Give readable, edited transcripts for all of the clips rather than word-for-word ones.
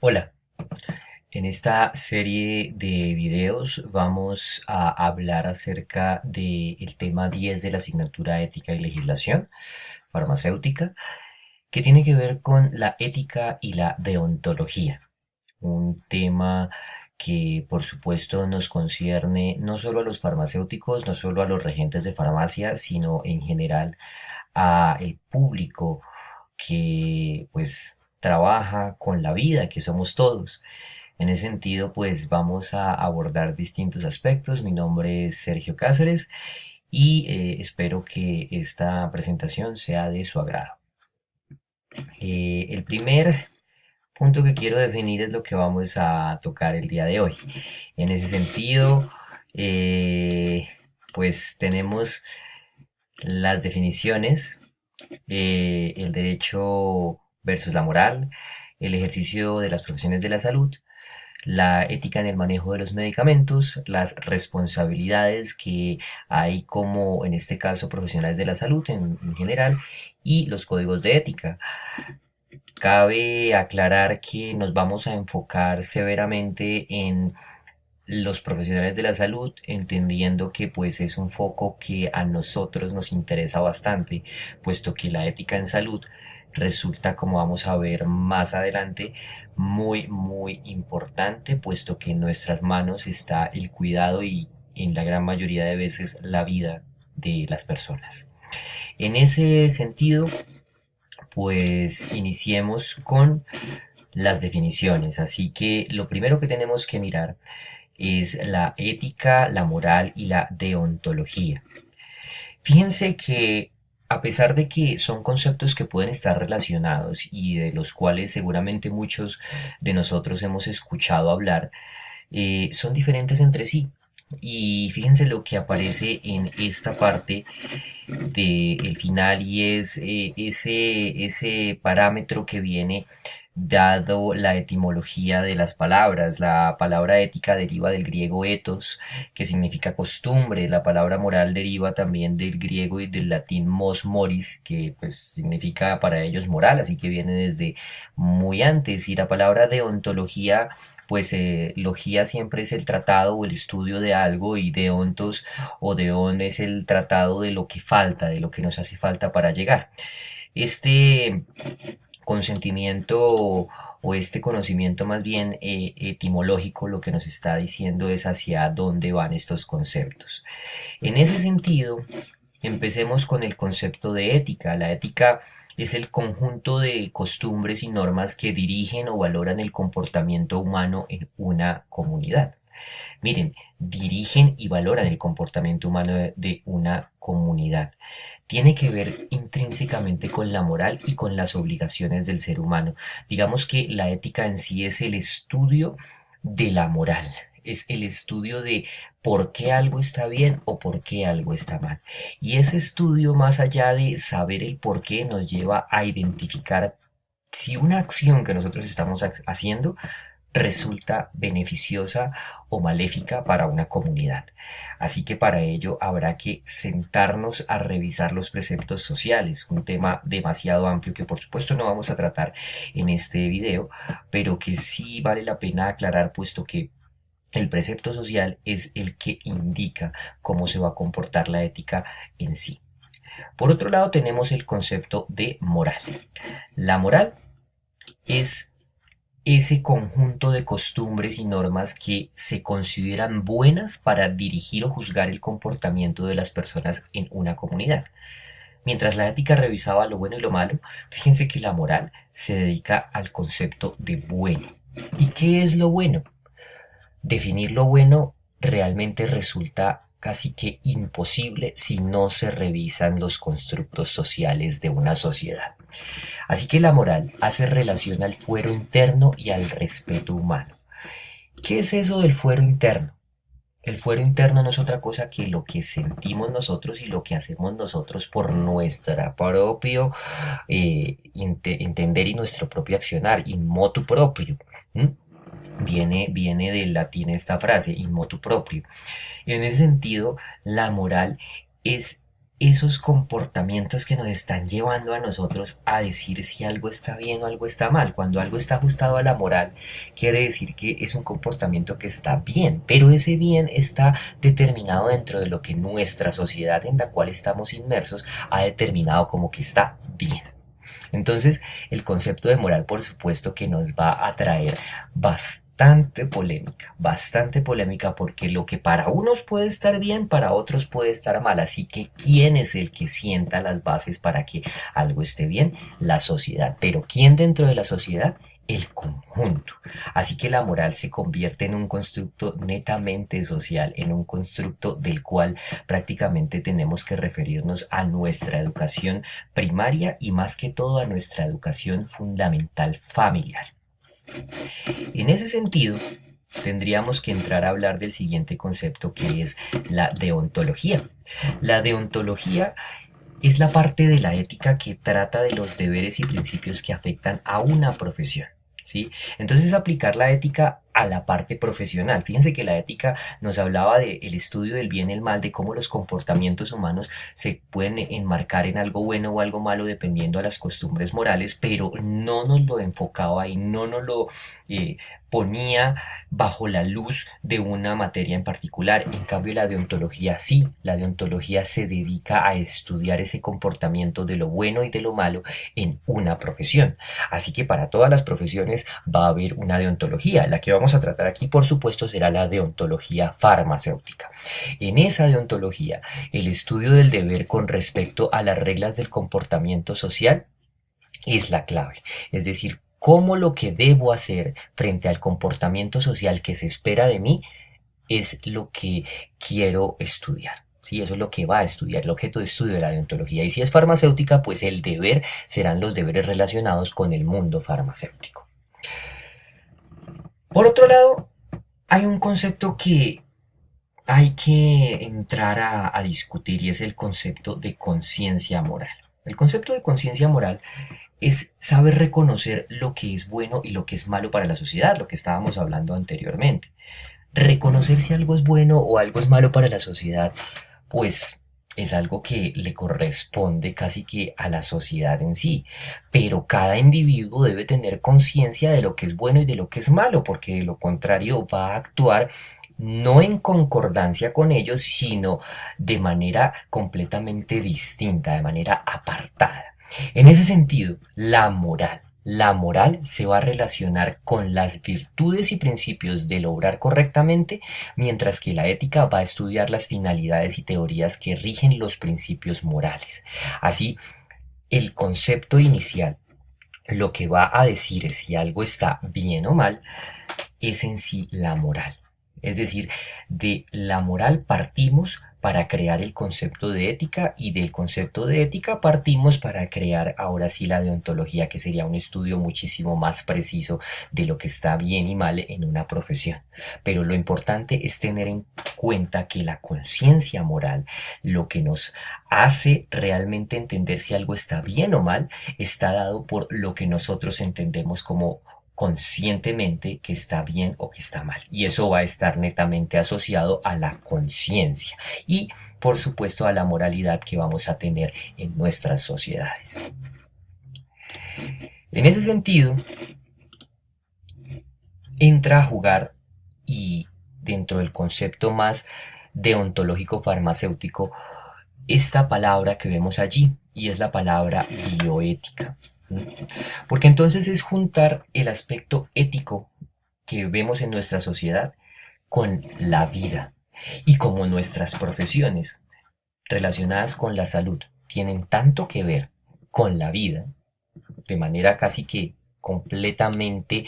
Hola, en esta serie de videos vamos a hablar acerca del tema 10 de la asignatura Ética y Legislación Farmacéutica, que tiene que ver con la ética y la deontología, un tema que por supuesto nos concierne no solo a los farmacéuticos, no solo a los regentes de farmacia, sino en general a el público que pues trabaja con la vida, que somos todos. En ese sentido, pues vamos a abordar distintos aspectos. Mi nombre es Sergio Cáceres y espero que esta presentación sea de su agrado. El primer punto que quiero definir es lo que vamos a tocar el día de hoy. En ese sentido, eh, pues tenemos las definiciones, el derecho versus la moral, el ejercicio de las profesiones de la salud, la ética en el manejo de los medicamentos, las responsabilidades que hay como en este caso profesionales de la salud en general y los códigos de ética. Cabe aclarar que nos vamos a enfocar severamente en los profesionales de la salud, entendiendo que pues es un foco que a nosotros nos interesa bastante, puesto que la ética en salud resulta, como vamos a ver más adelante, muy importante, puesto que en nuestras manos está el cuidado y en la gran mayoría de veces la vida de las personas. En ese sentido, pues iniciemos con las definiciones. Así que lo primero que tenemos que mirar es la ética, la moral y la deontología. Fíjense que a pesar de que son conceptos que pueden estar relacionados y de los cuales seguramente muchos de nosotros hemos escuchado hablar, son diferentes entre sí. Y fíjense lo que aparece en esta parte del final y es ese parámetro que viene dado la etimología de las palabras. La palabra ética deriva del griego ethos, que significa costumbre. La palabra moral deriva también del griego y del latín mos moris, que pues significa para ellos moral, así que viene desde muy antes. Y la palabra deontología, pues logía siempre es el tratado o el estudio de algo, y deontos o deón es el tratado de lo que falta, de lo que nos hace falta para llegar. Este consentimiento o este conocimiento más bien etimológico lo que nos está diciendo es hacia dónde van estos conceptos. En ese sentido, empecemos con el concepto de ética. La ética es el conjunto de costumbres y normas que dirigen o valoran el comportamiento humano en una comunidad. Miren, dirigen y valoran el comportamiento humano de una comunidad. Tiene que ver intrínsecamente con la moral y con las obligaciones del ser humano. Digamos que la ética en sí es el estudio de la moral, es el estudio de por qué algo está bien o por qué algo está mal. Y ese estudio, más allá de saber el por qué, nos lleva a identificar si una acción que nosotros estamos haciendo resulta beneficiosa o maléfica para una comunidad. Así que para ello habrá que sentarnos a revisar los preceptos sociales, un tema demasiado amplio que por supuesto no vamos a tratar en este video, pero que sí vale la pena aclarar, puesto que el precepto social es el que indica cómo se va a comportar la ética en sí. Por otro lado tenemos el concepto de moral. La moral es ese conjunto de costumbres y normas que se consideran buenas para dirigir o juzgar el comportamiento de las personas en una comunidad. Mientras la ética revisaba lo bueno y lo malo, fíjense que la moral se dedica al concepto de bueno. ¿Y qué es lo bueno? Definir lo bueno realmente resulta casi que imposible si no se revisan los constructos sociales de una sociedad. Así que la moral hace relación al fuero interno y al respeto humano. ¿Qué es eso del fuero interno? El fuero interno no es otra cosa que lo que sentimos nosotros y lo que hacemos nosotros por nuestro propio entender y nuestro propio accionar, in motu proprio. ¿Mm? Viene del latín esta frase, in motu proprio. En ese sentido, la moral es esos comportamientos que nos están llevando a nosotros a decir si algo está bien o algo está mal. Cuando algo está ajustado a la moral, quiere decir que es un comportamiento que está bien, pero ese bien está determinado dentro de lo que nuestra sociedad en la cual estamos inmersos ha determinado como que está bien. Entonces, el concepto de moral, por supuesto, que nos va a traer bastante polémica, porque lo que para unos puede estar bien, para otros puede estar mal. Así que, ¿quién es el que sienta las bases para que algo esté bien? La sociedad. Pero ¿quién dentro de la sociedad? El conjunto. Así que la moral se convierte en un constructo netamente social, en un constructo del cual prácticamente tenemos que referirnos a nuestra educación primaria y más que todo a nuestra educación fundamental familiar. En ese sentido, tendríamos que entrar a hablar del siguiente concepto, que es la deontología. La deontología es la parte de la ética que trata de los deberes y principios que afectan a una profesión. ¿Sí? Entonces aplicar la ética a la parte profesional. Fíjense que la ética nos hablaba del estudio del bien y el mal, de cómo los comportamientos humanos se pueden enmarcar en algo bueno o algo malo dependiendo a las costumbres morales, pero no nos lo enfocaba y no nos lo ponía bajo la luz de una materia en particular. En cambio, la deontología sí, la deontología se dedica a estudiar ese comportamiento de lo bueno y de lo malo en una profesión. Así que para todas las profesiones va a haber una deontología. La que vamos a tratar aquí, por supuesto, será la deontología farmacéutica. En esa deontología, el estudio del deber con respecto a las reglas del comportamiento social es la clave. Es decir, cómo lo que debo hacer frente al comportamiento social que se espera de mí es lo que quiero estudiar. Sí, eso es lo que va a estudiar, el objeto de estudio de la deontología. Y si es farmacéutica, pues el deber serán los deberes relacionados con el mundo farmacéutico. Por otro lado, hay un concepto que hay que entrar a discutir y es el concepto de conciencia moral. El concepto de conciencia moral es saber reconocer lo que es bueno y lo que es malo para la sociedad, lo que estábamos hablando anteriormente. Reconocer si algo es bueno o algo es malo para la sociedad, pues es algo que le corresponde casi que a la sociedad en sí. Pero cada individuo debe tener conciencia de lo que es bueno y de lo que es malo, porque de lo contrario va a actuar no en concordancia con ellos, sino de manera completamente distinta, de manera apartada. En ese sentido, la moral se va a relacionar con las virtudes y principios del obrar correctamente, mientras que la ética va a estudiar las finalidades y teorías que rigen los principios morales. Así, el concepto inicial, lo que va a decir es si algo está bien o mal, es en sí la moral. Es decir, de la moral partimos para crear el concepto de ética y del concepto de ética partimos para crear ahora sí la deontología, que sería un estudio muchísimo más preciso de lo que está bien y mal en una profesión. Pero lo importante es tener en cuenta que la conciencia moral, lo que nos hace realmente entender si algo está bien o mal, está dado por lo que nosotros entendemos como conscientemente que está bien o que está mal. Y eso va a estar netamente asociado a la conciencia y, por supuesto, a la moralidad que vamos a tener en nuestras sociedades. En ese sentido, entra a jugar y dentro del concepto más deontológico farmacéutico esta palabra que vemos allí y es la palabra bioética. Porque entonces es juntar el aspecto ético que vemos en nuestra sociedad con la vida. Y como nuestras profesiones relacionadas con la salud tienen tanto que ver con la vida, de manera casi que completamente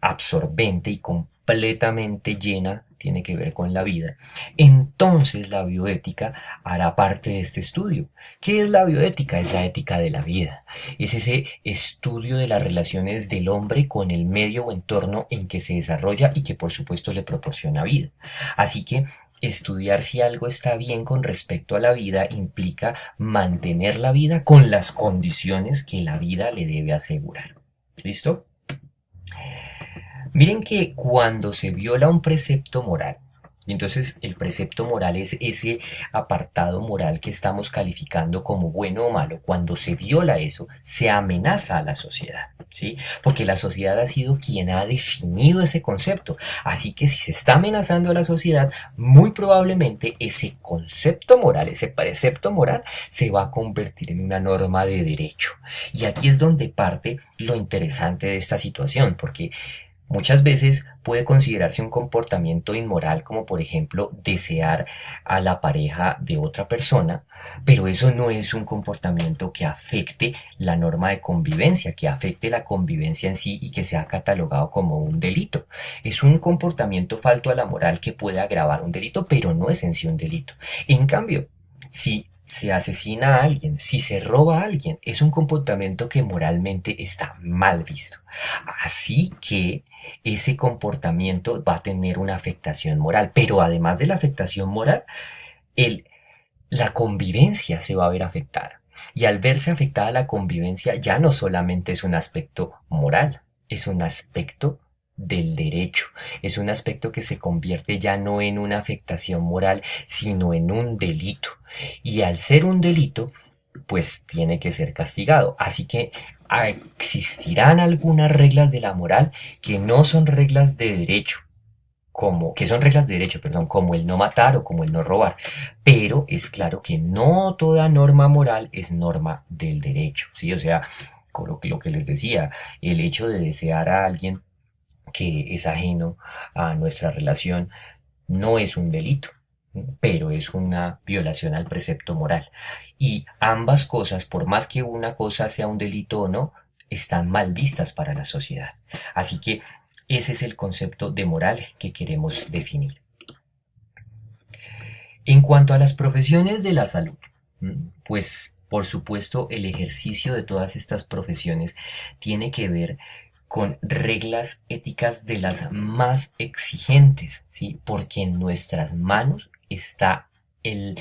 absorbente y completamente llena, tiene que ver con la vida, entonces la bioética hará parte de este estudio. ¿Qué es la bioética? Es la ética de la vida. Es ese estudio de las relaciones del hombre con el medio o entorno en que se desarrolla y que por supuesto le proporciona vida. Así que estudiar si algo está bien con respecto a la vida implica mantener la vida con las condiciones que la vida le debe asegurar. ¿Listo? Miren que cuando se viola un precepto moral, Y entonces el precepto moral es ese apartado moral que estamos calificando como bueno o malo. Cuando se viola eso, se amenaza a la sociedad, ¿sí? Porque la sociedad ha sido quien ha definido ese concepto. Así que si se está amenazando a la sociedad, muy probablemente ese concepto moral, ese precepto moral, se va a convertir en una norma de derecho. Y aquí es donde parte lo interesante de esta situación, porque muchas veces puede considerarse un comportamiento inmoral como por ejemplo desear a la pareja de otra persona, pero eso no es un comportamiento que afecte la norma de convivencia, que afecte la convivencia en sí y que sea catalogado como un delito. Es un comportamiento falto a la moral que puede agravar un delito, pero no es en sí un delito. En cambio, si se asesina a alguien, si se roba a alguien, es un comportamiento que moralmente está mal visto. Así que ese comportamiento va a tener una afectación moral, pero además de la afectación moral, el, la convivencia se va a ver afectada. Y al verse afectada la convivencia ya no solamente es un aspecto moral, es un aspecto del derecho, es un aspecto que se convierte ya no en una afectación moral, sino en un delito. Y al ser un delito, pues tiene que ser castigado. Así que existirán algunas reglas de la moral que no son reglas de derecho, que son reglas de derecho, perdón, como el no matar o como el no robar. Pero es claro que no toda norma moral es norma del derecho, ¿sí? O sea, con lo que les decía, el hecho de desear a alguien que es ajeno a nuestra relación no es un delito, pero es una violación al precepto moral. Y ambas cosas, por más que una cosa sea un delito o no, están mal vistas para la sociedad. Así que ese es el concepto de moral que queremos definir. En cuanto a las profesiones de la salud, pues por supuesto el ejercicio de todas estas profesiones tiene que ver con reglas éticas de las más exigentes, ¿sí? Porque en nuestras manos está el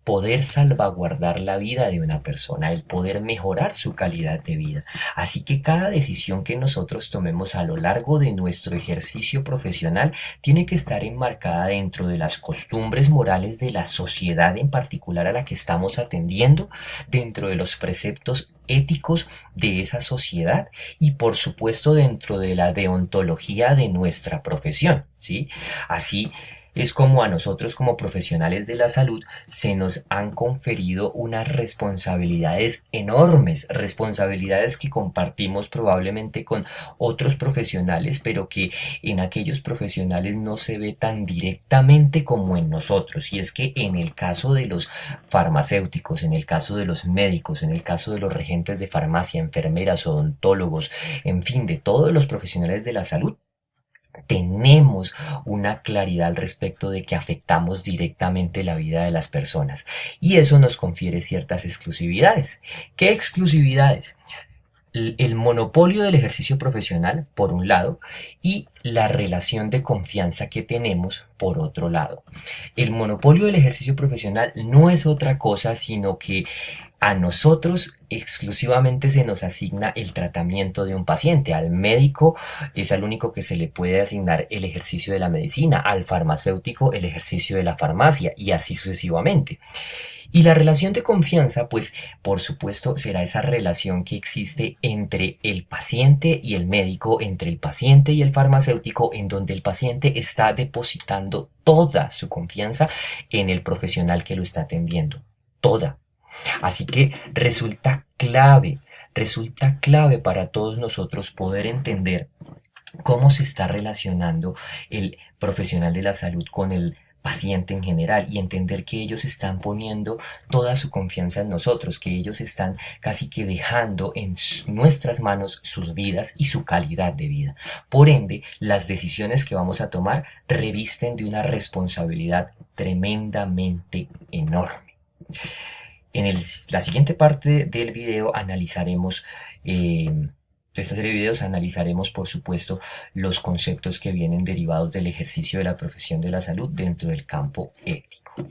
poder salvaguardar la vida de una persona, el poder mejorar su calidad de vida. Así que cada decisión que nosotros tomemos a lo largo de nuestro ejercicio profesional tiene que estar enmarcada dentro de las costumbres morales de la sociedad en particular a la que estamos atendiendo, dentro de los preceptos éticos de esa sociedad y por supuesto dentro de la deontología de nuestra profesión, ¿sí? Así es como a nosotros como profesionales de la salud se nos han conferido unas responsabilidades enormes, responsabilidades que compartimos probablemente con otros profesionales, pero que en aquellos profesionales no se ve tan directamente como en nosotros. Y es que en el caso de los farmacéuticos, en el caso de los médicos, en el caso de los regentes de farmacia, enfermeras, odontólogos, en fin, de todos los profesionales de la salud, tenemos una claridad al respecto de que afectamos directamente la vida de las personas y eso nos confiere ciertas exclusividades. ¿Qué exclusividades? El monopolio del ejercicio profesional, por un lado, y la relación de confianza que tenemos, por otro lado. El monopolio del ejercicio profesional no es otra cosa sino que a nosotros exclusivamente se nos asigna el tratamiento de un paciente. Al médico es al único que se le puede asignar el ejercicio de la medicina, al farmacéutico el ejercicio de la farmacia y así sucesivamente. Y la relación de confianza, pues por supuesto será esa relación que existe entre el paciente y el médico, entre el paciente y el farmacéutico, en donde el paciente está depositando toda su confianza en el profesional que lo está atendiendo. Toda. Así que resulta clave para todos nosotros poder entender cómo se está relacionando el profesional de la salud con el paciente en general y entender que ellos están poniendo toda su confianza en nosotros, que ellos están casi que dejando en nuestras manos sus vidas y su calidad de vida. Por ende, las decisiones que vamos a tomar revisten de una responsabilidad tremendamente enorme. La siguiente parte del video analizaremos, de esta serie de videos analizaremos por supuesto los conceptos que vienen derivados del ejercicio de la profesión de la salud dentro del campo ético.